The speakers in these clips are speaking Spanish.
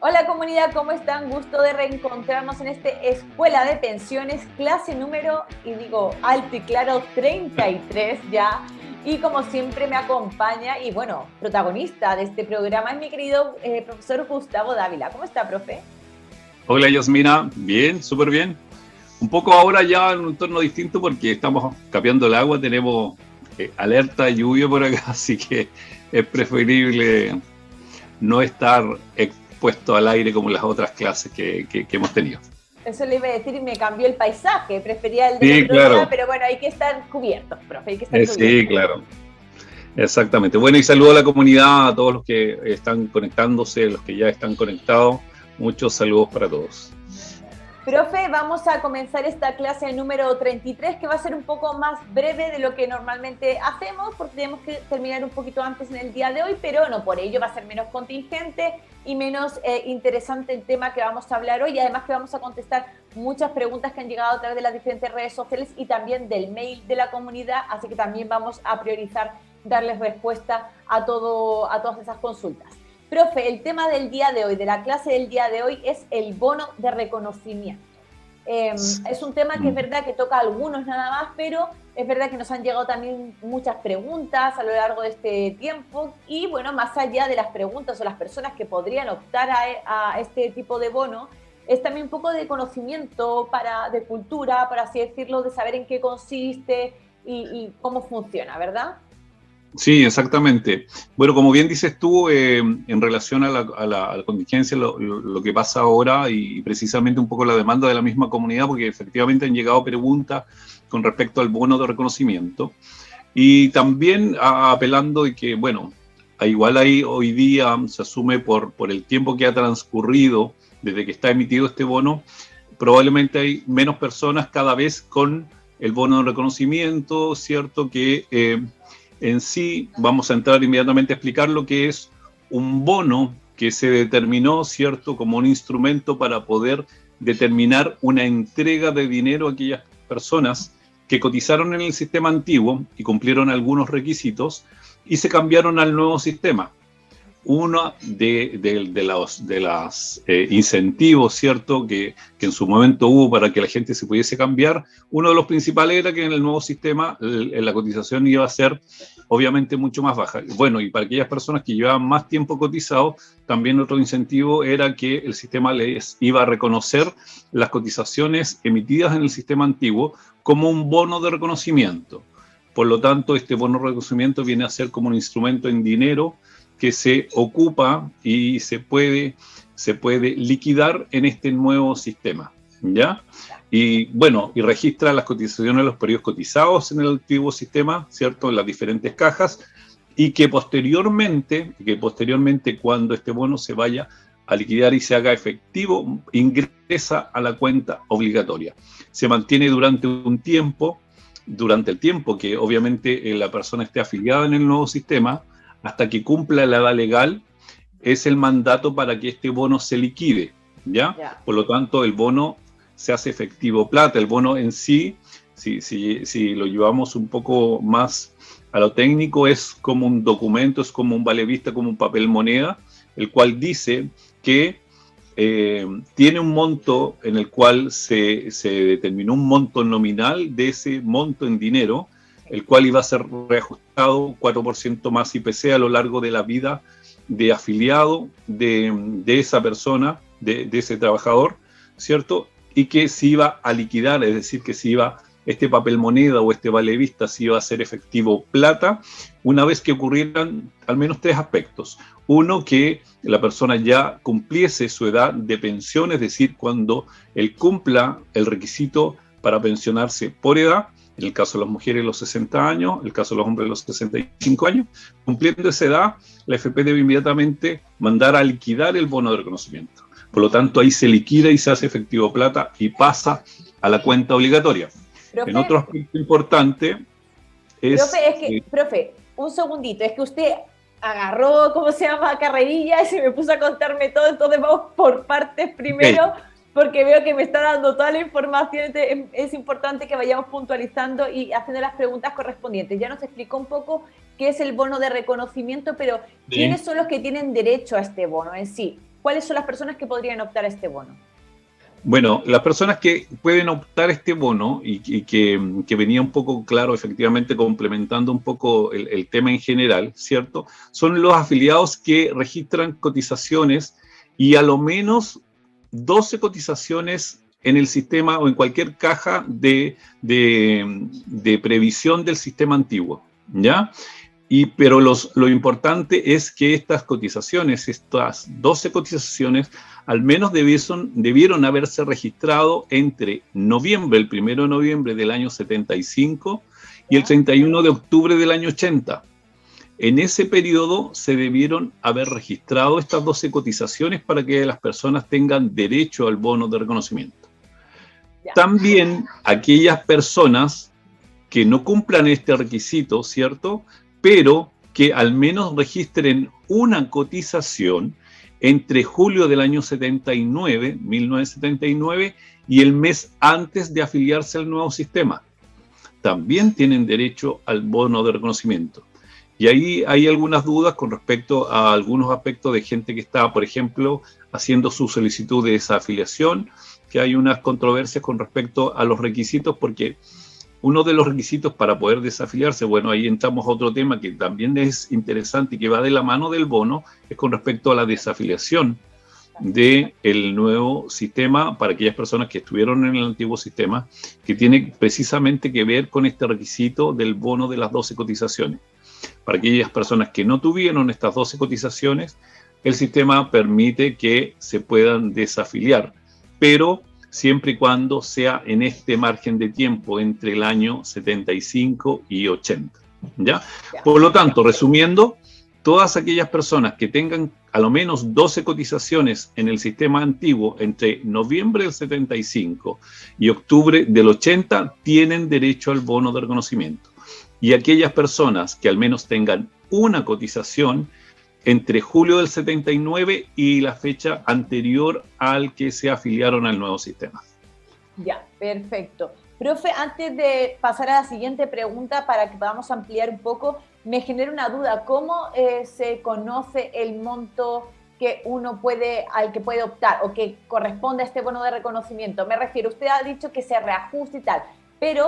Hola comunidad, ¿cómo están? Gusto de reencontrarnos en este Escuela de Pensiones, clase número, y digo alto y claro, 33 ya. Y como siempre me acompaña y bueno, protagonista de este programa es mi querido profesor Gustavo Dávila. ¿Cómo está, profe? Hola Yasmina, bien, súper bien. Un poco ahora ya en un entorno distinto porque estamos capeando el agua, tenemos alerta de lluvia por acá, así que es preferible no estar expuesto al aire como en las otras clases que hemos tenido. Eso le iba a decir y me cambió el paisaje, prefería el del Sí, otro día, claro. pero bueno, hay que estar cubiertos, profe, hay que estar Sí, cubiertos. claro. Exactamente. Bueno, y saludo a la comunidad, a todos los que están conectándose, los que ya están conectados. Muchos saludos para todos. Profe, vamos a comenzar esta clase número 33, que va a ser un poco más breve de lo que normalmente hacemos, porque tenemos que terminar un poquito antes en el día de hoy, pero no por ello va a ser menos contingente y menos interesante el tema que vamos a hablar hoy. Y además que vamos a contestar muchas preguntas que han llegado a través de las diferentes redes sociales y también del mail de la comunidad, así que también vamos a priorizar darles respuesta a todas esas consultas. Profe, el tema del día de hoy, de la clase del día de hoy, es el bono de reconocimiento. Es un tema que es verdad que toca a algunos nada más, pero es verdad que nos han llegado también muchas preguntas a lo largo de este tiempo y bueno, más allá de las preguntas o las personas que podrían optar a este tipo de bono, es también un poco de conocimiento de cultura, por así decirlo, de saber en qué consiste y cómo funciona, ¿verdad? Sí, exactamente. Bueno, como bien dices tú, en relación a la contingencia, lo que pasa ahora y precisamente un poco la demanda de la misma comunidad, porque efectivamente han llegado preguntas con respecto al bono de reconocimiento y también apelando de que, bueno, igual ahí hoy día se asume por el tiempo que ha transcurrido desde que está emitido este bono, probablemente hay menos personas cada vez con el bono de reconocimiento, ¿cierto? Que en sí vamos a entrar inmediatamente a explicar lo que es un bono que se determinó, ¿cierto?, como un instrumento para poder determinar una entrega de dinero a aquellas personas que cotizaron en el sistema antiguo y cumplieron algunos requisitos y se cambiaron al nuevo sistema. Uno de los incentivos, ¿cierto?, que en su momento hubo para que la gente se pudiese cambiar, uno de los principales era que en el nuevo sistema la cotización iba a ser obviamente mucho más baja. Bueno, y para aquellas personas que llevaban más tiempo cotizados, también otro incentivo era que el sistema les iba a reconocer las cotizaciones emitidas en el sistema antiguo como un bono de reconocimiento. Por lo tanto, este bono de reconocimiento viene a ser como un instrumento en dinero que se ocupa y se puede liquidar en este nuevo sistema, ¿ya? Y bueno, y registra las cotizaciones de los periodos cotizados en el antiguo sistema, ¿cierto? En las diferentes cajas, y que posteriormente cuando este bono se vaya a liquidar y se haga efectivo, ingresa a la cuenta obligatoria. Se mantiene durante el tiempo que obviamente la persona esté afiliada en el nuevo sistema, hasta que cumpla la edad legal, es el mandato para que este bono se liquide, ¿ya? Ya. Por lo tanto, el bono se hace efectivo plata. El bono en sí, si lo llevamos un poco más a lo técnico, es como un documento, es como un vale vista, como un papel moneda, el cual dice que tiene un monto en el cual se determinó un monto nominal de ese monto en dinero, el cual iba a ser reajustado 4% más IPC a lo largo de la vida de afiliado de esa persona, de ese trabajador, ¿cierto? Y que se iba a liquidar, es decir, que se iba, este papel moneda o este vale vista se iba a hacer efectivo plata una vez que ocurrieran al menos tres aspectos. Uno, que la persona ya cumpliese su edad de pensión, es decir, cuando él cumpla el requisito para pensionarse por edad, en el caso de las mujeres los 60 años, en el caso de los hombres los 65 años, cumpliendo esa edad, la FP debe inmediatamente mandar a liquidar el bono de reconocimiento. Por lo tanto, ahí se liquida y se hace efectivo plata y pasa a la cuenta obligatoria. En Profe, otro aspecto importante es... profe, un segundito, es que usted agarró, ¿cómo se llama? Carrerilla y se me puso a contarme todo, entonces vamos por partes Okay. primero, porque veo que me está dando toda la información, es importante que vayamos puntualizando y haciendo las preguntas correspondientes. Ya nos explicó un poco qué es el bono de reconocimiento, pero Sí. ¿quiénes son los que tienen derecho a este bono en sí? ¿cuáles son las personas que podrían optar a este bono? Bueno, las personas que pueden optar a este bono y que venía un poco claro, efectivamente complementando un poco el tema en general, ¿cierto? Son los afiliados que registran cotizaciones y a lo menos 12 cotizaciones en el sistema o en cualquier caja de previsión del sistema antiguo, ¿ya? Pero lo importante es que estas cotizaciones, estas 12 cotizaciones, al menos debieron haberse registrado entre noviembre, el 1 de noviembre del año 75 y el 31 de octubre del año 80. En ese periodo se debieron haber registrado estas 12 cotizaciones para que las personas tengan derecho al bono de reconocimiento. También aquellas personas que no cumplan este requisito, ¿cierto?, pero que al menos registren una cotización entre julio del año 1979, y el mes antes de afiliarse al nuevo sistema. También tienen derecho al bono de reconocimiento. Y ahí hay algunas dudas con respecto a algunos aspectos de gente que está, por ejemplo, haciendo su solicitud de desafiliación, que hay unas controversias con respecto a los requisitos, porque uno de los requisitos para poder desafiliarse, bueno, ahí entramos a otro tema que también es interesante y que va de la mano del bono, es con respecto a la desafiliación del nuevo sistema para aquellas personas que estuvieron en el antiguo sistema, que tiene precisamente que ver con este requisito del bono de las 12 cotizaciones. Para aquellas personas que no tuvieron estas 12 cotizaciones, el sistema permite que se puedan desafiliar, pero siempre y cuando sea en este margen de tiempo entre el año 75 y 80. ¿Ya? Por lo tanto, resumiendo, todas aquellas personas que tengan a lo menos 12 cotizaciones en el sistema antiguo entre noviembre del 75 y octubre del 80 tienen derecho al bono de reconocimiento. Y aquellas personas que al menos tengan una cotización entre julio del 79 y la fecha anterior al que se afiliaron al nuevo sistema. Ya, perfecto. Profe, antes de pasar a la siguiente pregunta para que podamos ampliar un poco, me genera una duda. ¿Cómo se conoce el monto que al que puede optar o que corresponde a este bono de reconocimiento? Me refiero, usted ha dicho que se reajusta y tal, pero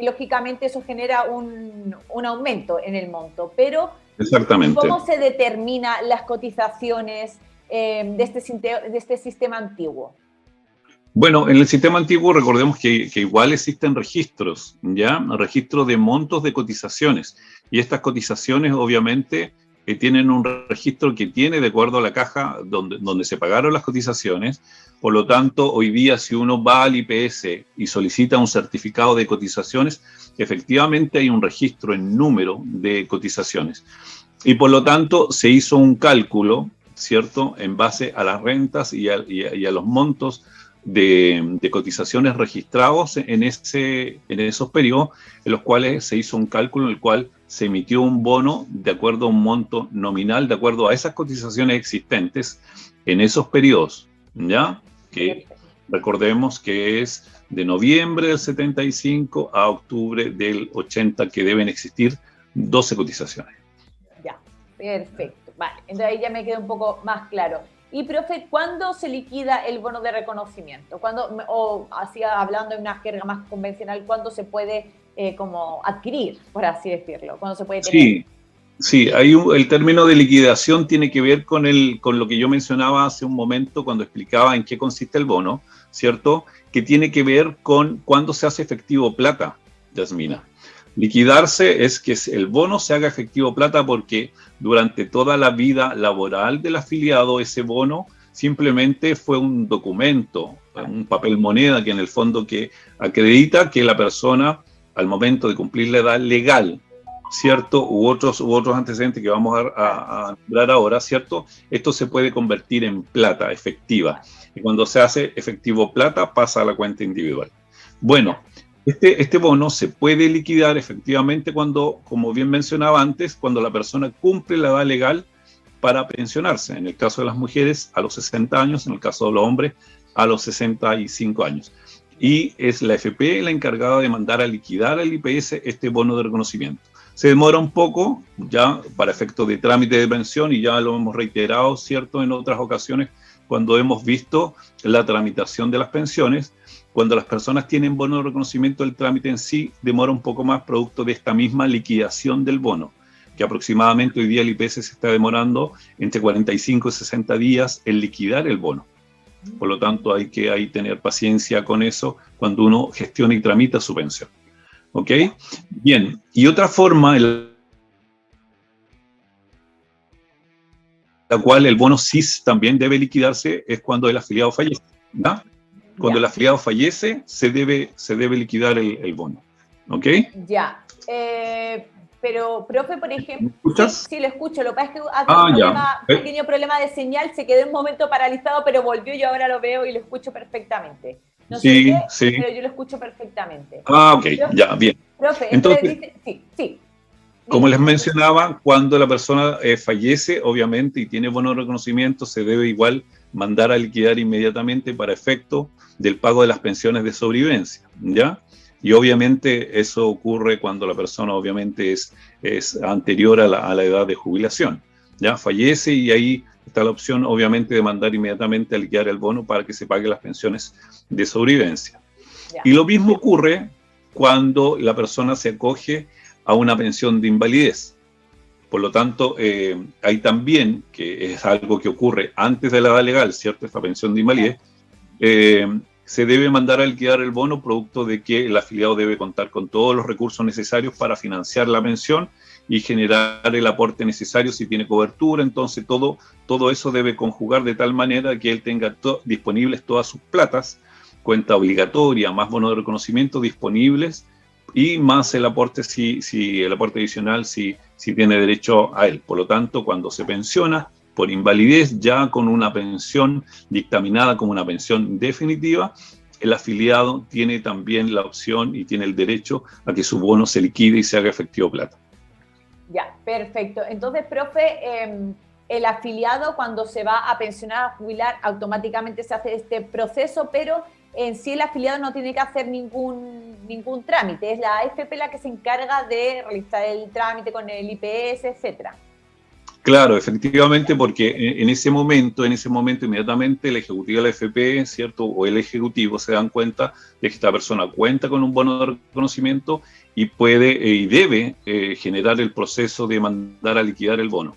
lógicamente eso genera un aumento en el monto, pero exactamente. ¿Cómo se determinan las cotizaciones de este sistema antiguo? Bueno, en el sistema antiguo recordemos que igual existen registros, ¿ya? Registros de montos de cotizaciones. Y estas cotizaciones obviamente tienen un registro que tiene de acuerdo a la caja donde se pagaron las cotizaciones. Por lo tanto, hoy día si uno va al IPS y solicita un certificado de cotizaciones, efectivamente hay un registro en número de cotizaciones. Y por lo tanto se hizo un cálculo, ¿cierto?, en base a las rentas y a los montos de cotizaciones registrados en esos periodos, en los cuales se hizo un cálculo en el cual se emitió un bono de acuerdo a un monto nominal, de acuerdo a esas cotizaciones existentes en esos periodos, ¿ya? Que recordemos que es de noviembre del 75 a octubre del 80, que deben existir 12 cotizaciones. Ya, perfecto. Vale, entonces ahí ya me queda un poco más claro. Y, profe, ¿cuándo se liquida el bono de reconocimiento? O así hablando en una jerga más convencional, ¿cuándo se puede como adquirir, por así decirlo? ¿Cuándo se puede tener? Sí, el término de liquidación tiene que ver con lo que yo mencionaba hace un momento cuando explicaba en qué consiste el bono, ¿cierto? Que tiene que ver con cuándo se hace efectivo plata, Yasmina. Liquidarse es que el bono se haga efectivo plata porque durante toda la vida laboral del afiliado ese bono simplemente fue un documento, un papel moneda que en el fondo que acredita que la persona al momento de cumplir la edad legal, ¿cierto? U otros antecedentes que vamos a hablar ahora, ¿cierto? Esto se puede convertir en plata efectiva. Y cuando se hace efectivo plata pasa a la cuenta individual. Bueno, este bono se puede liquidar efectivamente cuando, como bien mencionaba antes, cuando la persona cumple la edad legal para pensionarse. En el caso de las mujeres, a los 60 años, en el caso de los hombres, a los 65 años. Y es la AFP la encargada de mandar a liquidar al IPS este bono de reconocimiento. Se demora un poco, ya para efectos de trámite de pensión, y ya lo hemos reiterado, ¿cierto?, en otras ocasiones, cuando hemos visto la tramitación de las pensiones. Cuando las personas tienen bono de reconocimiento, el trámite en sí demora un poco más, producto de esta misma liquidación del bono, que aproximadamente hoy día el IPS se está demorando entre 45 y 60 días en liquidar el bono. Por lo tanto, hay que tener paciencia con eso cuando uno gestiona y tramita su pensión. ¿Ok? Bien, y otra forma en la cual el bono SIS también debe liquidarse es cuando el afiliado fallece, ¿verdad? Cuando el afiliado fallece, se debe liquidar el bono. ¿Ok? Ya. Pero, profe, por ejemplo... ¿Me escuchas? Sí, lo escucho. Lo que pasa es que ha tenido un pequeño problema de señal, se quedó un momento paralizado, pero volvió, yo ahora lo veo y lo escucho perfectamente. No sé qué, pero yo lo escucho perfectamente. Ok, profe, ya, bien. Profe, entonces, sí. Como les mencionaba, cuando la persona fallece, obviamente, y tiene bono de reconocimiento, se debe igual mandar a liquidar inmediatamente para efecto del pago de las pensiones de sobrevivencia, ¿ya? Y obviamente eso ocurre cuando la persona obviamente es anterior a la edad de jubilación, ¿ya? Fallece y ahí está la opción obviamente de mandar inmediatamente a liquidar el bono para que se paguen las pensiones de sobrevivencia. Y lo mismo ocurre cuando la persona se acoge a una pensión de invalidez. Por lo tanto, hay también, que es algo que ocurre antes de la edad legal, ¿cierto? Esta pensión de invalidez, se debe mandar a liquidar el bono producto de que el afiliado debe contar con todos los recursos necesarios para financiar la pensión y generar el aporte necesario si tiene cobertura. Entonces, todo eso debe conjugar de tal manera que él tenga disponibles todas sus platas, cuenta obligatoria, más bono de reconocimiento disponibles, y más el aporte, el aporte adicional si tiene derecho a él. Por lo tanto, cuando se pensiona por invalidez, ya con una pensión dictaminada como una pensión definitiva, el afiliado tiene también la opción y tiene el derecho a que su bono se liquide y se haga efectivo plata. Ya, perfecto. Entonces, profe, el afiliado cuando se va a pensionar, a jubilar, automáticamente se hace este proceso, pero en sí el afiliado no tiene que hacer ningún trámite, es la AFP la que se encarga de realizar el trámite con el IPS, etcétera. Claro, efectivamente, porque en ese momento inmediatamente el ejecutivo de la AFP, ¿cierto? O el ejecutivo se dan cuenta de que esta persona cuenta con un bono de reconocimiento y puede y debe generar el proceso de mandar a liquidar el bono.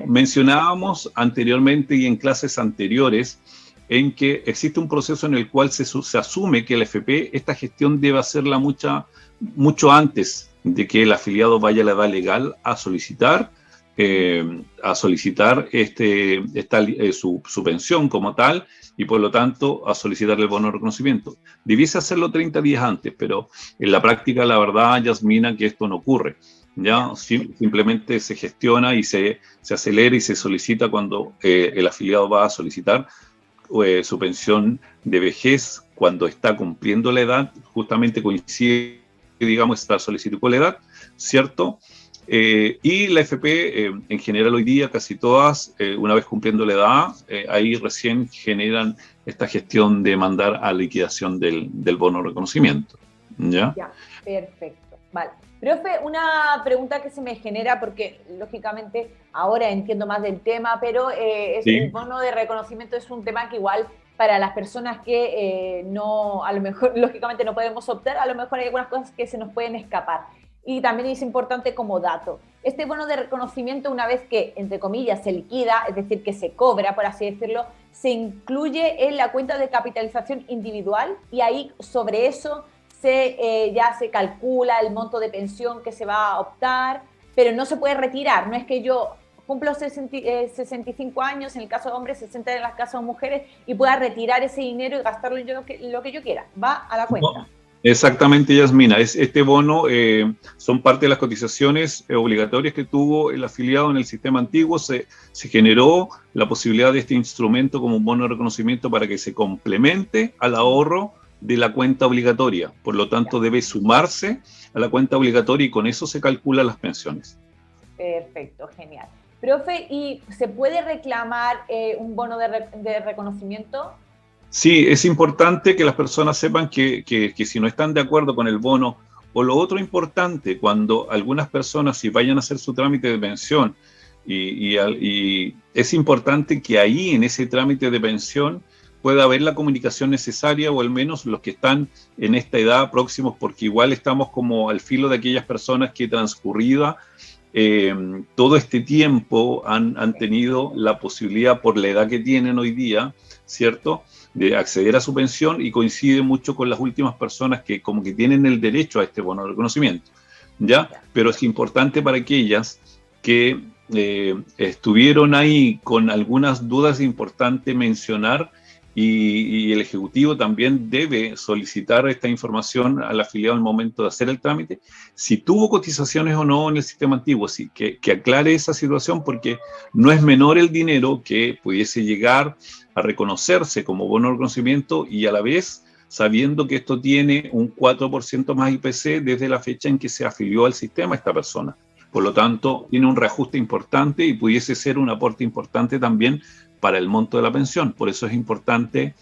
Mencionábamos anteriormente y en clases anteriores en que existe un proceso en el cual se asume que el AFP, esta gestión debe hacerla mucho antes de que el afiliado vaya a la edad legal a solicitar su pensión como tal, y por lo tanto a solicitar el bono de reconocimiento. Debiese hacerlo 30 días antes, pero en la práctica, la verdad, Yasmina, que esto no ocurre. ¿Ya? Simplemente se gestiona y se acelera y se solicita cuando el afiliado va a solicitar su pensión de vejez cuando está cumpliendo la edad, justamente coincide, digamos, esta solicitud con la edad, ¿cierto? Y la AFP, en general hoy día, casi todas, una vez cumpliendo la edad, ahí recién generan esta gestión de mandar a liquidación del bono de reconocimiento. ¿Ya? Ya, perfecto. Vale. Profe, una pregunta que se me genera, porque lógicamente ahora entiendo más del tema, pero el bono de reconocimiento es un tema que igual para las personas que no, a lo mejor, lógicamente no podemos optar, a lo mejor hay algunas cosas que se nos pueden escapar. Y también es importante como dato. Este bono de reconocimiento, una vez que, entre comillas, se liquida, es decir, que se cobra, por así decirlo, se incluye en la cuenta de capitalización individual y ahí sobre eso ya se calcula el monto de pensión que se va a optar, pero no se puede retirar. No es que yo cumplo 65 años, en el caso de hombres, 60 en el caso de mujeres, y pueda retirar ese dinero y gastarlo en lo que yo quiera. Va a la cuenta. No. Exactamente, Yasmina. Este bono son parte de las cotizaciones obligatorias que tuvo el afiliado en el sistema antiguo. Se generó la posibilidad de este instrumento como un bono de reconocimiento para que se complemente al ahorro de la cuenta obligatoria. Por lo tanto, debe sumarse a la cuenta obligatoria y con eso se calculan las pensiones. Perfecto, genial. Profe, ¿y se puede reclamar un bono de reconocimiento? Sí, es importante que las personas sepan que si no están de acuerdo con el bono O lo otro importante, cuando algunas personas, si vayan a hacer su trámite de pensión, y es importante que ahí, en ese trámite de pensión, pueda haber la comunicación necesaria, o al menos los que están en esta edad próximos, porque igual estamos como al filo de aquellas personas que transcurrida todo este tiempo han tenido la posibilidad, por la edad que tienen hoy día, ¿cierto?, de acceder a su pensión, y coincide mucho con las últimas personas que como que tienen el derecho a este bono de reconocimiento, ¿ya? Pero es importante para aquellas que estuvieron ahí con algunas dudas, importante mencionar, y el Ejecutivo también debe solicitar esta información al afiliado al momento de hacer el trámite, si tuvo cotizaciones o no en el sistema antiguo, sí, que aclare esa situación, porque no es menor el dinero que pudiese llegar a reconocerse como bono de reconocimiento, y a la vez sabiendo que esto tiene un 4% más IPC desde la fecha en que se afilió al sistema esta persona. Por lo tanto, tiene un reajuste importante y pudiese ser un aporte importante también para el monto de la pensión. Por eso es importante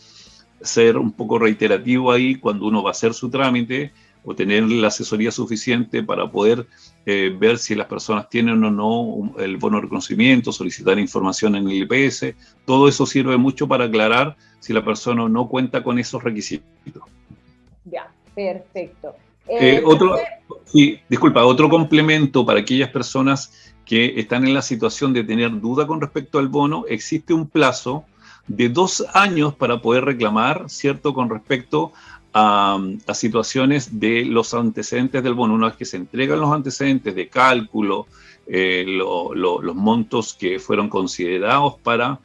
ser un poco reiterativo ahí cuando uno va a hacer su trámite, o tener la asesoría suficiente para poder ver si las personas tienen o no el bono de reconocimiento, solicitar información en el IPS. Todo eso sirve mucho para aclarar si la persona no cuenta con esos requisitos. Ya, perfecto. Otro complemento para aquellas personas que están en la situación de tener duda con respecto al bono: existe un plazo de 2 años para poder reclamar, ¿cierto?, con respecto a situaciones de los antecedentes del bono. Una vez que se entregan los antecedentes de cálculo, los montos que fueron considerados para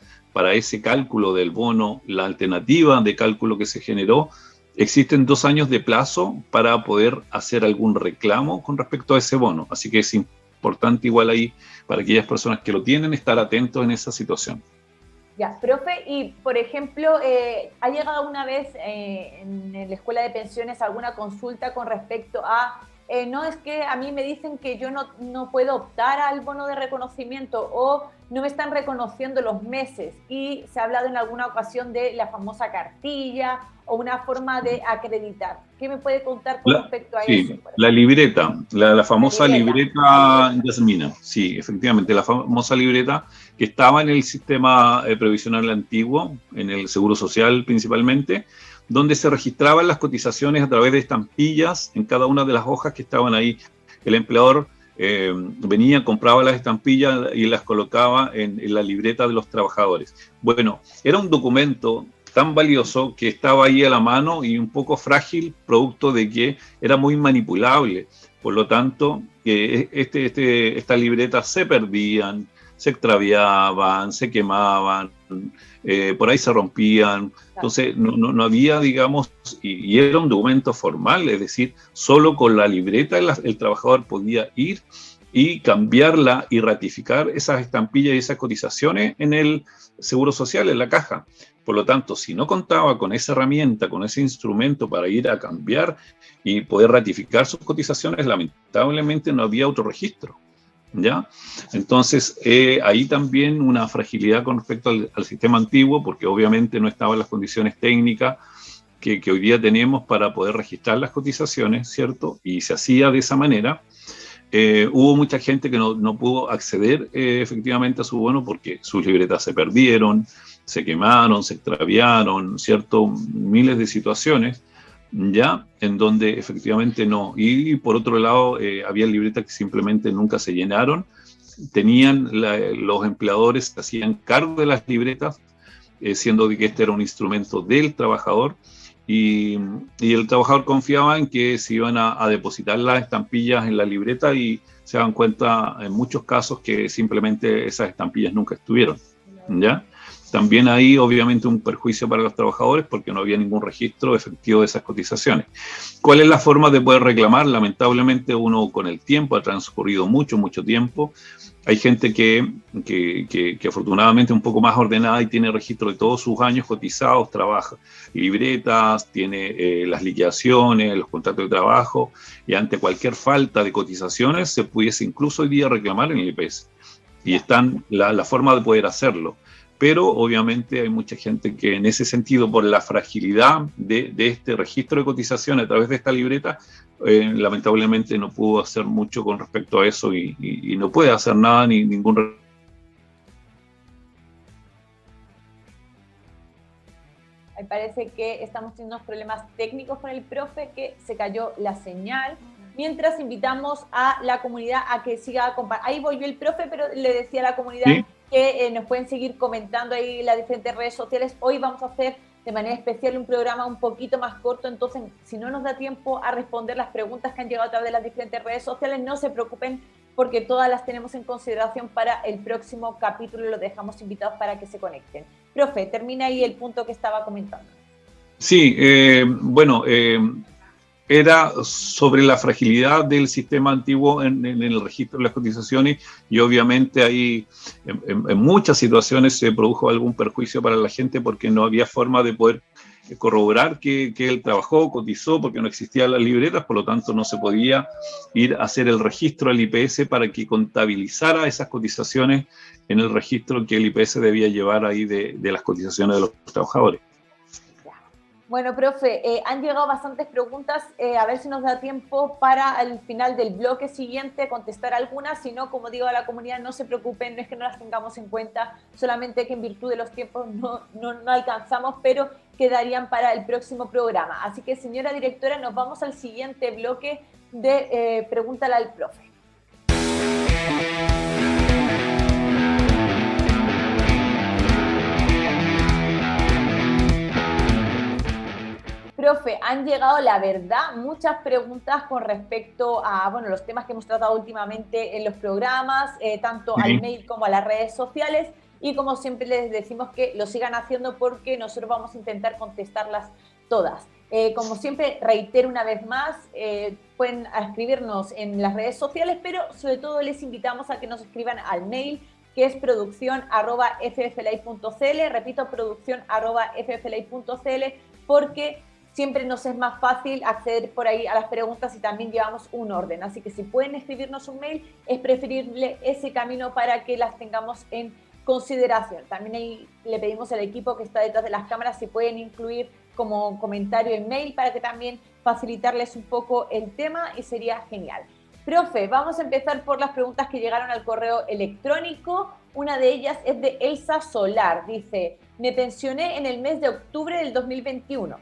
ese cálculo del bono, la alternativa de cálculo que se generó, existen 2 años de plazo para poder hacer algún reclamo con respecto a ese bono. Así que es importante igual ahí, para aquellas personas que lo tienen, estar atentos en esa situación. Ya, profe, y por ejemplo, ¿ha llegado una vez en la Escuela de Pensiones alguna consulta con respecto a, no, es que a mí me dicen que yo no puedo optar al bono de reconocimiento, o no me están reconociendo los meses? Y se ha hablado en alguna ocasión de la famosa cartilla o una forma de acreditar. ¿Qué me puede contar con respecto a eso? La libreta, la famosa libreta Yasmina. Sí, efectivamente, la famosa libreta que estaba en el sistema previsional antiguo, en el Seguro Social principalmente, donde se registraban las cotizaciones a través de estampillas en cada una de las hojas que estaban ahí. El empleador venía, compraba las estampillas y las colocaba en la libreta de los trabajadores. Bueno, era un documento tan valioso que estaba ahí a la mano y un poco frágil, producto de que era muy manipulable. Por lo tanto, estas libretas se perdían, se extraviaban, se quemaban, por ahí se rompían. Entonces no había, digamos, y era un documento formal, es decir, solo con la libreta el trabajador podía ir y cambiarla y ratificar esas estampillas y esas cotizaciones en el Seguro Social, en la caja. Por lo tanto, si no contaba con esa herramienta, con ese instrumento para ir a cambiar y poder ratificar sus cotizaciones, lamentablemente no había otro registro, ¿ya? Entonces, ahí también una fragilidad con respecto al sistema antiguo, porque obviamente no estaban las condiciones técnicas que hoy día tenemos para poder registrar las cotizaciones, ¿cierto? Y se hacía de esa manera. Hubo mucha gente que no pudo acceder efectivamente a su bono porque sus libretas se perdieron, se quemaron, se extraviaron, ¿cierto? Miles de situaciones, ¿ya? En donde efectivamente no. Y por otro lado, había libretas que simplemente nunca se llenaron. Tenían los empleadores que hacían cargo de las libretas, siendo que este era un instrumento del trabajador. Y el trabajador confiaba en que se iban a depositar las estampillas en la libreta, y se dan cuenta en muchos casos que simplemente esas estampillas nunca estuvieron, ¿ya? También hay obviamente un perjuicio para los trabajadores porque no había ningún registro efectivo de esas cotizaciones. ¿Cuál es la forma de poder reclamar? Lamentablemente uno con el tiempo, ha transcurrido mucho tiempo. Hay gente que afortunadamente es un poco más ordenada y tiene registro de todos sus años cotizados, trabaja libretas, tiene las liquidaciones, los contratos de trabajo, y ante cualquier falta de cotizaciones se pudiese incluso hoy día reclamar en el IPS. Y están la forma de poder hacerlo. pero obviamente hay mucha gente que en ese sentido, por la fragilidad de este registro de cotizaciones a través de esta libreta, lamentablemente no pudo hacer mucho con respecto a eso y no puede hacer nada ni ningún. Me parece que estamos teniendo unos problemas técnicos con el profe, que se cayó la señal. Mientras invitamos a la comunidad a que siga compartiendo. Ahí volvió el profe, pero le decía a la comunidad, ¿sí?, que nos pueden seguir comentando ahí en las diferentes redes sociales. Hoy vamos a hacer de manera especial un programa un poquito más corto, entonces si no nos da tiempo a responder las preguntas que han llegado a través de las diferentes redes sociales, no se preocupen, porque todas las tenemos en consideración para el próximo capítulo y los dejamos invitados para que se conecten. Profe, termina ahí el punto que estaba comentando. Sí, era sobre la fragilidad del sistema antiguo en el registro de las cotizaciones, y obviamente ahí en muchas situaciones se produjo algún perjuicio para la gente porque no había forma de poder corroborar que él trabajó, cotizó, porque no existían las libretas, por lo tanto no se podía ir a hacer el registro al IPS para que contabilizara esas cotizaciones en el registro que el IPS debía llevar ahí de las cotizaciones de los trabajadores. Bueno, profe, han llegado bastantes preguntas, a ver si nos da tiempo para al final del bloque siguiente contestar algunas. Si no, como digo a la comunidad, no se preocupen, no es que no las tengamos en cuenta, solamente que en virtud de los tiempos no alcanzamos, pero quedarían para el próximo programa. Así que, señora directora, nos vamos al siguiente bloque de Pregúntale al profe. Profe, han llegado, la verdad, muchas preguntas con respecto a los temas que hemos tratado últimamente en los programas, tanto al mail como a las redes sociales, y como siempre les decimos que lo sigan haciendo porque nosotros vamos a intentar contestarlas todas. Como siempre, reitero una vez más, pueden escribirnos en las redes sociales, pero sobre todo les invitamos a que nos escriban al mail, que es produccion@fflay.cl, repito, produccion@fflay.cl, porque siempre nos es más fácil acceder por ahí a las preguntas y también llevamos un orden. Así que si pueden escribirnos un mail, es preferible ese camino para que las tengamos en consideración. También ahí le pedimos al equipo que está detrás de las cámaras si pueden incluir como comentario el mail para que también facilitarles un poco el tema, y sería genial. Profe, vamos a empezar por las preguntas que llegaron al correo electrónico. Una de ellas es de Elsa Solar. Dice, me pensioné en el mes de octubre del 2021.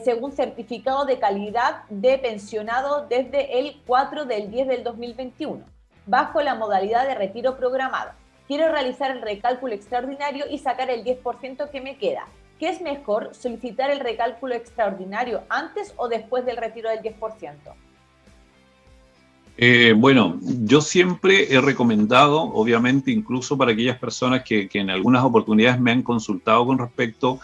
Según certificado de calidad de pensionado desde el 4/10 del 2021, bajo la modalidad de retiro programado. Quiero realizar el recálculo extraordinario y sacar el 10% que me queda. ¿Qué es mejor, solicitar el recálculo extraordinario antes o después del retiro del 10%? Yo siempre he recomendado, obviamente, incluso para aquellas personas que en algunas oportunidades me han consultado con respecto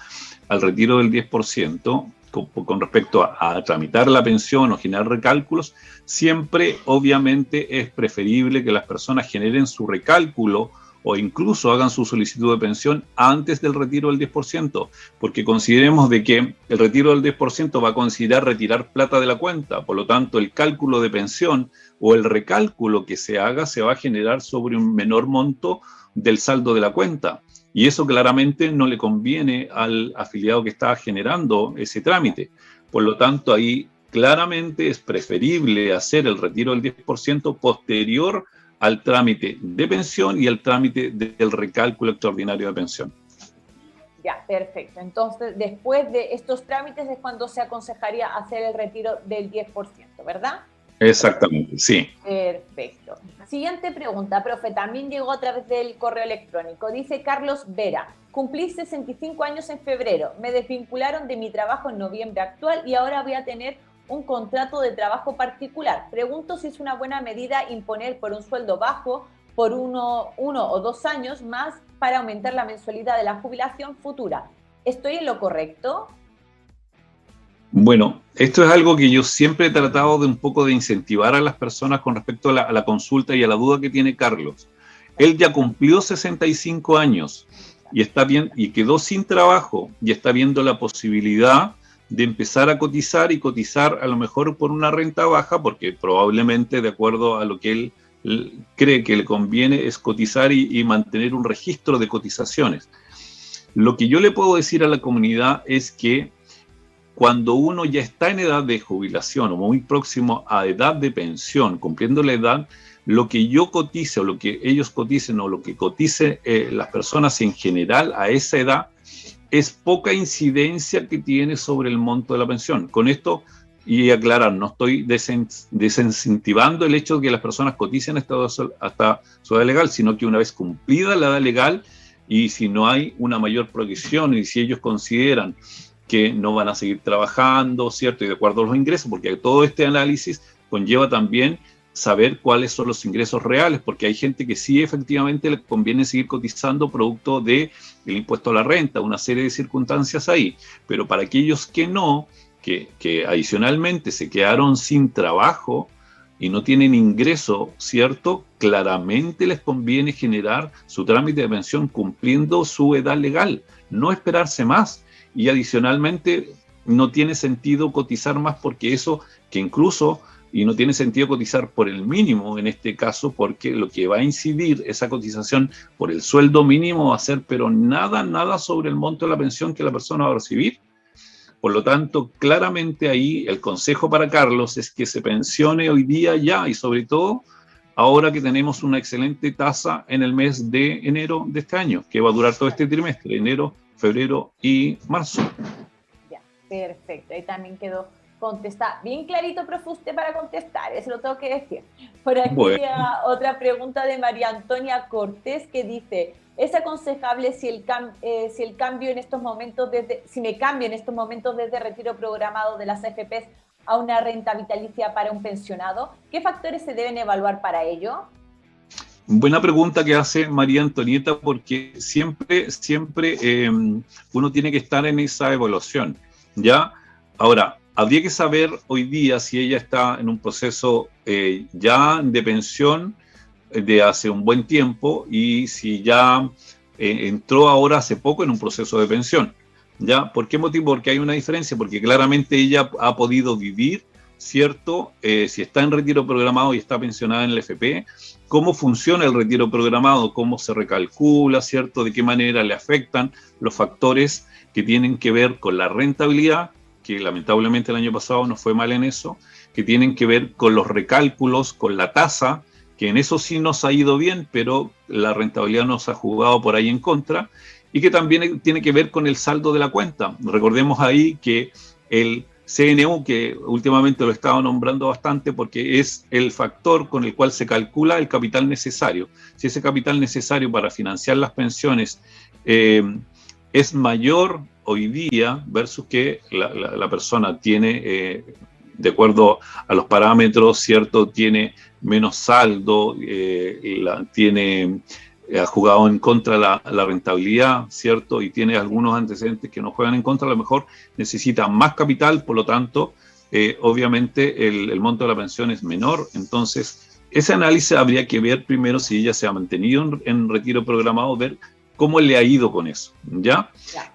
al retiro del 10%, con respecto a tramitar la pensión o generar recálculos, siempre obviamente es preferible que las personas generen su recálculo o incluso hagan su solicitud de pensión antes del retiro del 10%, porque consideremos de que el retiro del 10% va a considerar retirar plata de la cuenta, por lo tanto el cálculo de pensión o el recálculo que se haga se va a generar sobre un menor monto del saldo de la cuenta. Y eso claramente no le conviene al afiliado que está generando ese trámite. Por lo tanto, ahí claramente es preferible hacer el retiro del 10% posterior al trámite de pensión y al trámite del recálculo extraordinario de pensión. Ya, perfecto. Entonces, después de estos trámites es cuando se aconsejaría hacer el retiro del 10%, ¿verdad? Exactamente, sí. Perfecto. Siguiente pregunta, profe, también llegó a través del correo electrónico. Dice Carlos Vera, cumplí 65 años en febrero, me desvincularon de mi trabajo en noviembre actual y ahora voy a tener un contrato de trabajo particular. Pregunto si es una buena medida imponer por un sueldo bajo por uno o 2 años más para aumentar la mensualidad de la jubilación futura. ¿Estoy en lo correcto? Bueno, esto es algo que yo siempre he tratado de un poco de incentivar a las personas con respecto a la consulta y a la duda que tiene Carlos. Él ya cumplió 65 años y está bien, y quedó sin trabajo y está viendo la posibilidad de empezar a cotizar y cotizar a lo mejor por una renta baja, porque probablemente de acuerdo a lo que él cree que le conviene es cotizar y mantener un registro de cotizaciones. Lo que yo le puedo decir a la comunidad es que cuando uno ya está en edad de jubilación o muy próximo a edad de pensión, cumpliendo la edad, lo que yo cotice o lo que ellos coticen o lo que cotice las personas en general a esa edad es poca incidencia que tiene sobre el monto de la pensión. Con esto, y aclarar, no estoy desincentivando el hecho de que las personas coticen hasta su edad legal, sino que una vez cumplida la edad legal y si no hay una mayor progresión y si ellos consideran que no van a seguir trabajando, ¿cierto? Y de acuerdo a los ingresos, porque todo este análisis conlleva también saber cuáles son los ingresos reales, porque hay gente que sí efectivamente le conviene seguir cotizando producto del impuesto a la renta, una serie de circunstancias ahí, pero para aquellos que no, que adicionalmente se quedaron sin trabajo y no tienen ingreso, ¿cierto? Claramente les conviene generar su trámite de pensión cumpliendo su edad legal, no esperarse más. Y adicionalmente no tiene sentido cotizar más porque eso que incluso, y no tiene sentido cotizar por el mínimo en este caso, porque lo que va a incidir esa cotización por el sueldo mínimo va a ser, pero nada sobre el monto de la pensión que la persona va a recibir. Por lo tanto, claramente ahí el consejo para Carlos es que se pensione hoy día ya y sobre todo ahora que tenemos una excelente tasa en el mes de enero de este año, que va a durar todo este trimestre, enero, febrero y marzo. Ya, perfecto. Ahí también quedó contestada. Bien clarito, profe, usted para contestar, eso lo tengo que decir. Por aquí otra pregunta de María Antonia Cortés que dice, ¿es aconsejable si me cambio en estos momentos desde retiro programado de las AFPs a una renta vitalicia para un pensionado? ¿Qué factores se deben evaluar para ello? Buena pregunta que hace María Antonieta, porque siempre uno tiene que estar en esa evaluación, ¿ya? Ahora, habría que saber hoy día si ella está en un proceso ya de pensión de hace un buen tiempo y si ya entró ahora hace poco en un proceso de pensión, ¿ya? ¿Por qué motivo? Porque hay una diferencia, porque claramente ella ha podido vivir, ¿cierto? Si está en retiro programado y está pensionada en el FP, cómo funciona el retiro programado, cómo se recalcula, ¿cierto? De qué manera le afectan los factores que tienen que ver con la rentabilidad, que lamentablemente el año pasado nos fue mal en eso, que tienen que ver con los recálculos, con la tasa, que en eso sí nos ha ido bien, pero la rentabilidad nos ha jugado por ahí en contra, y que también tiene que ver con el saldo de la cuenta. Recordemos ahí que el CNU, que últimamente lo he estado nombrando bastante porque es el factor con el cual se calcula el capital necesario. Si ese capital necesario para financiar las pensiones es mayor hoy día versus que la persona tiene, de acuerdo a los parámetros, ¿cierto? Tiene menos saldo, ha jugado en contra la rentabilidad, ¿cierto? Y tiene algunos antecedentes que no juegan en contra, a lo mejor necesita más capital, por lo tanto, obviamente el monto de la pensión es menor. Entonces, ese análisis habría que ver primero si ella se ha mantenido en retiro programado, ver cómo le ha ido con eso, ¿ya?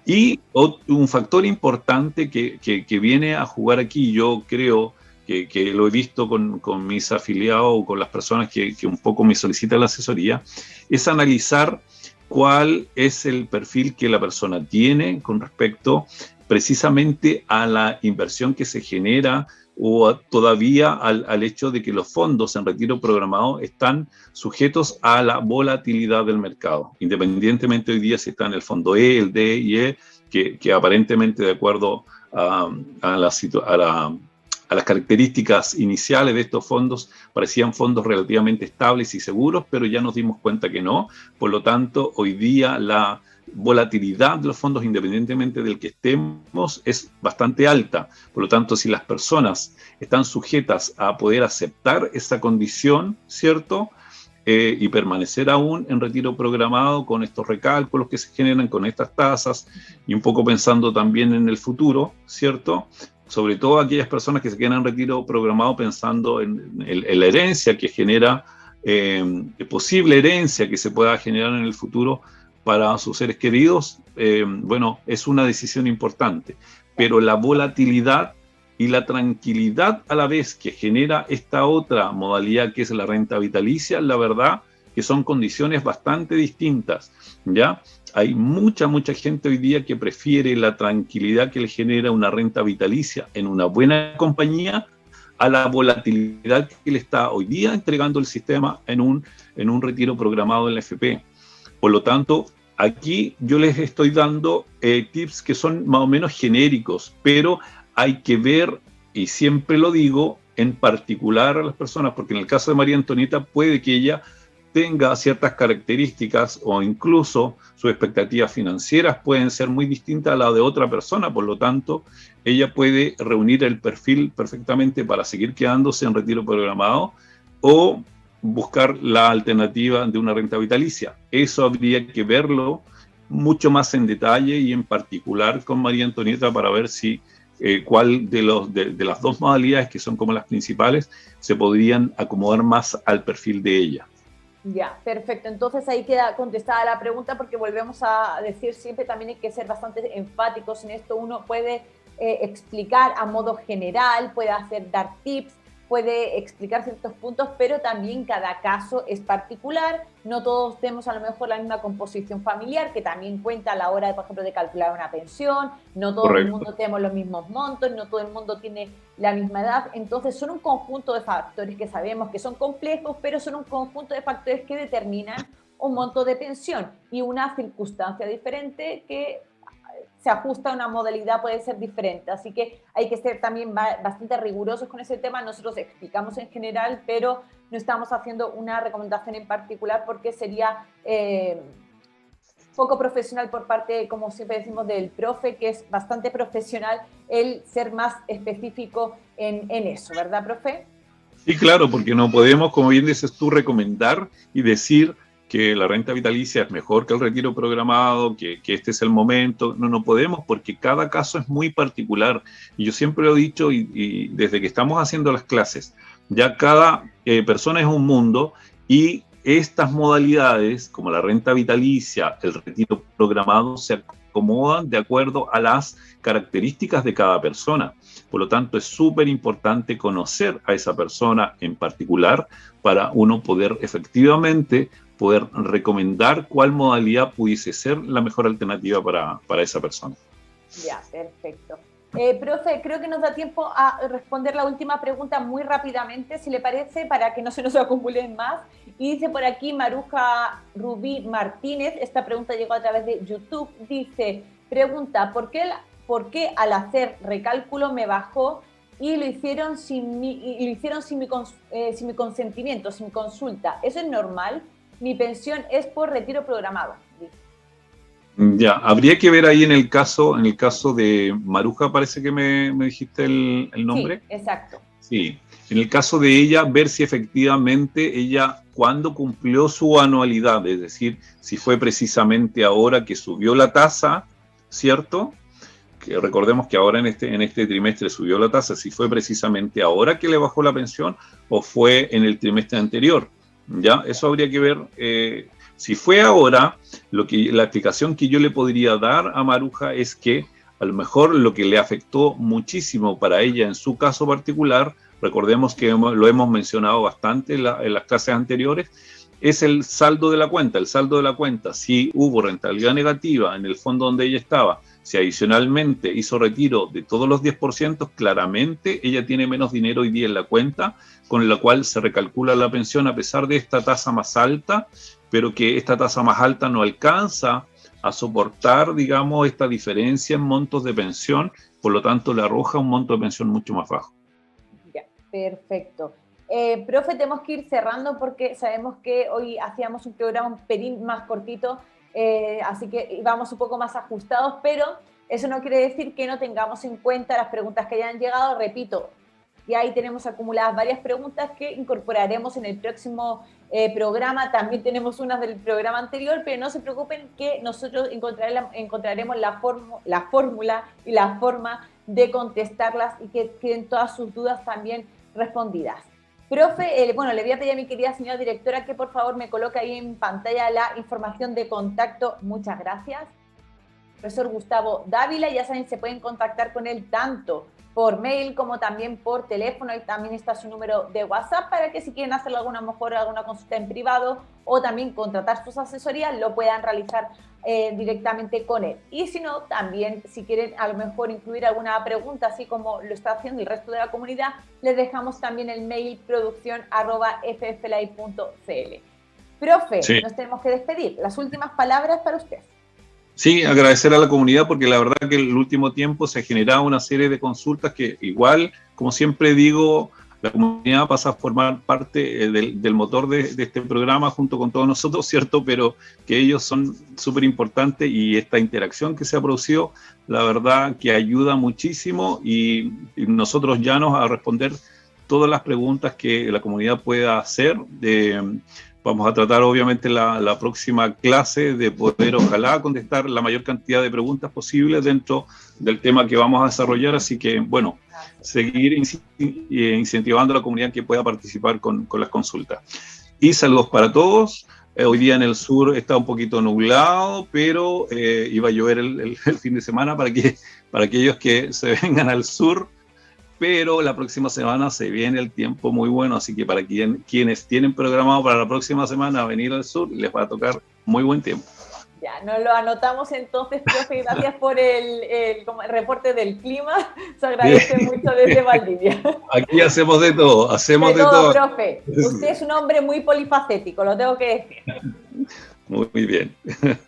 Y un factor importante que viene a jugar aquí, yo creo que lo he visto con mis afiliados o con las personas que un poco me solicitan la asesoría, es analizar cuál es el perfil que la persona tiene con respecto precisamente a la inversión que se genera o todavía al hecho de que los fondos en retiro programado están sujetos a la volatilidad del mercado, independientemente hoy día si está en el fondo E, el D y E, que aparentemente de acuerdo a las características iniciales de estos fondos parecían fondos relativamente estables y seguros, pero ya nos dimos cuenta que no. Por lo tanto, hoy día la volatilidad de los fondos, independientemente del que estemos, es bastante alta. Por lo tanto, si las personas están sujetas a poder aceptar esa condición, ¿cierto? Y permanecer aún en retiro programado con estos recálculos que se generan, con estas tasas, y un poco pensando también en el futuro, ¿cierto? Sobre todo aquellas personas que se quedan en retiro programado pensando en la herencia que genera, posible herencia que se pueda generar en el futuro para sus seres queridos, bueno, es una decisión importante. Pero la volatilidad y la tranquilidad a la vez que genera esta otra modalidad que es la renta vitalicia, la verdad que son condiciones bastante distintas, ¿ya? hay mucha gente hoy día que prefiere la tranquilidad que le genera una renta vitalicia en una buena compañía a la volatilidad que le está hoy día entregando el sistema en un retiro programado en la FP. Por lo tanto, aquí yo les estoy dando tips que son más o menos genéricos, pero hay que ver, y siempre lo digo, en particular a las personas, porque en el caso de María Antonieta puede que ella tenga ciertas características o incluso sus expectativas financieras pueden ser muy distintas a las de otra persona, por lo tanto, ella puede reunir el perfil perfectamente para seguir quedándose en retiro programado o buscar la alternativa de una renta vitalicia. Eso habría que verlo mucho más en detalle y en particular con María Antonieta para ver si cuál de las dos modalidades que son como las principales se podrían acomodar más al perfil de ella. Ya, perfecto. Entonces ahí queda contestada la pregunta porque volvemos a decir siempre también hay que ser bastante enfáticos en esto. Uno puede explicar a modo general, puede dar tips, puede explicar ciertos puntos, pero también cada caso es particular. No todos tenemos a lo mejor la misma composición familiar, que también cuenta a la hora, por ejemplo, de calcular una pensión. No todo el mundo tenemos los mismos montos, no todo el mundo tiene la misma edad. Entonces son un conjunto de factores que sabemos que son complejos, pero son un conjunto de factores que determinan un monto de pensión y una circunstancia diferente que se ajusta a una modalidad, puede ser diferente. Así que hay que ser también bastante rigurosos con ese tema. Nosotros explicamos en general, pero no estamos haciendo una recomendación en particular porque sería poco profesional por parte, como siempre decimos, del profe, que es bastante profesional, el ser más específico en eso, ¿verdad, profe? Sí, claro, porque no podemos, como bien dices tú, recomendar y decir que la renta vitalicia es mejor que el retiro programado, que este es el momento. No podemos porque cada caso es muy particular. Y yo siempre lo he dicho y desde que estamos haciendo las clases, ya cada persona es un mundo y estas modalidades, como la renta vitalicia, el retiro programado, se acomodan de acuerdo a las características de cada persona. Por lo tanto, es súper importante conocer a esa persona en particular para uno poder efectivamente poder recomendar cuál modalidad pudiese ser la mejor alternativa para esa persona. Ya, perfecto. Profe, creo que nos da tiempo a responder la última pregunta muy rápidamente, si le parece, para que no se nos acumulen más. Y dice por aquí Maruja Rubí Martínez, esta pregunta llegó a través de YouTube, dice, pregunta, ¿por qué al hacer recálculo me bajó y lo hicieron sin mi consentimiento, sin consulta? ¿Eso es normal? Mi pensión es por retiro programado. Ya, habría que ver ahí en el caso de Maruja, parece que me dijiste el nombre. Sí, exacto. Sí, en el caso de ella, ver si efectivamente ella, cuando cumplió su anualidad, es decir, si fue precisamente ahora que subió la tasa, ¿cierto? Que recordemos que ahora en este trimestre subió la tasa, si fue precisamente ahora que le bajó la pensión o fue en el trimestre anterior. ¿Ya? Eso habría que ver. Si fue ahora, la explicación que yo le podría dar a Maruja es que a lo mejor lo que le afectó muchísimo para ella en su caso particular, recordemos que lo hemos mencionado bastante en las clases anteriores, es el saldo de la cuenta. El saldo de la cuenta, si hubo rentabilidad negativa en el fondo donde ella estaba, si adicionalmente hizo retiro de todos los 10%, claramente ella tiene menos dinero hoy día en la cuenta, con la cual se recalcula la pensión a pesar de esta tasa más alta, pero que esta tasa más alta no alcanza a soportar, digamos, esta diferencia en montos de pensión, por lo tanto le arroja un monto de pensión mucho más bajo. Ya, perfecto. Profe, tenemos que ir cerrando porque sabemos que hoy hacíamos un programa un pelín más cortito, así que vamos un poco más ajustados, pero eso no quiere decir que no tengamos en cuenta las preguntas que hayan llegado. Repito, y ahí tenemos acumuladas varias preguntas que incorporaremos en el próximo programa. También tenemos unas del programa anterior, pero no se preocupen que nosotros encontraremos la fórmula y la forma de contestarlas y que queden todas sus dudas también respondidas. Profe, bueno, le voy a pedir a mi querida señora directora que por favor me coloque ahí en pantalla la información de contacto. Muchas gracias. Profesor Gustavo Dávila, ya saben, se pueden contactar con él tanto por mail como también por teléfono, y también está su número de WhatsApp para que si quieren hacer alguna consulta en privado o también contratar sus asesorías, lo puedan realizar directamente con él. Y si no, también si quieren a lo mejor incluir alguna pregunta, así como lo está haciendo el resto de la comunidad, les dejamos también el mail producción@fflive.cl. Profe, sí, nos tenemos que despedir. Las últimas palabras para usted. Sí, agradecer a la comunidad porque la verdad que en el último tiempo se ha generado una serie de consultas que igual, como siempre digo, la comunidad pasa a formar parte del motor de este programa junto con todos nosotros, ¿cierto? Pero que ellos son súper importantes y esta interacción que se ha producido, la verdad que ayuda muchísimo y nosotros ya nos a responder todas las preguntas que la comunidad pueda hacer. Vamos a tratar obviamente la próxima clase de poder ojalá contestar la mayor cantidad de preguntas posibles dentro del tema que vamos a desarrollar, así que bueno, seguir incentivando a la comunidad que pueda participar con las consultas. Y saludos para todos. Hoy día en el sur está un poquito nublado, pero iba a llover el fin de semana para aquellos que se vengan al sur. Pero la próxima semana se viene el tiempo muy bueno, así que para quienes tienen programado para la próxima semana venir al sur, les va a tocar muy buen tiempo. Ya, nos lo anotamos entonces, profe, gracias por el reporte del clima, se agradece mucho desde Valdivia. Aquí hacemos de todo, de todo. Profe, usted es un hombre muy polifacético, lo tengo que decir. Muy bien.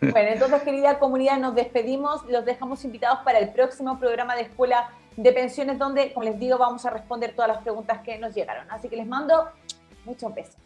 Bueno, entonces, querida comunidad, nos despedimos, los dejamos invitados para el próximo programa de Escuela de Pensiones, donde, como les digo, vamos a responder todas las preguntas que nos llegaron. Así que les mando muchos besos.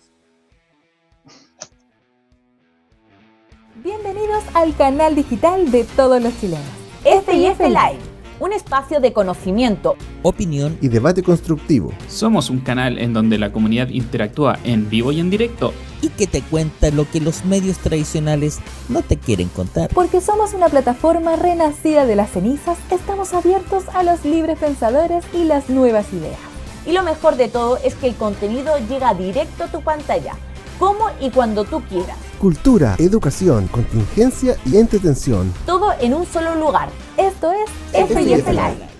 Bienvenidos al canal digital de todos los chilenos. FIF Live, un espacio de conocimiento, opinión y debate constructivo. Somos un canal en donde la comunidad interactúa en vivo y en directo y que te cuenta lo que los medios tradicionales no te quieren contar. Porque somos una plataforma renacida de las cenizas, estamos abiertos a los libres pensadores y las nuevas ideas. Y lo mejor de todo es que el contenido llega directo a tu pantalla, como y cuando tú quieras. Cultura, educación, contingencia y entretención. Todo en un solo lugar. Esto es FIF Live.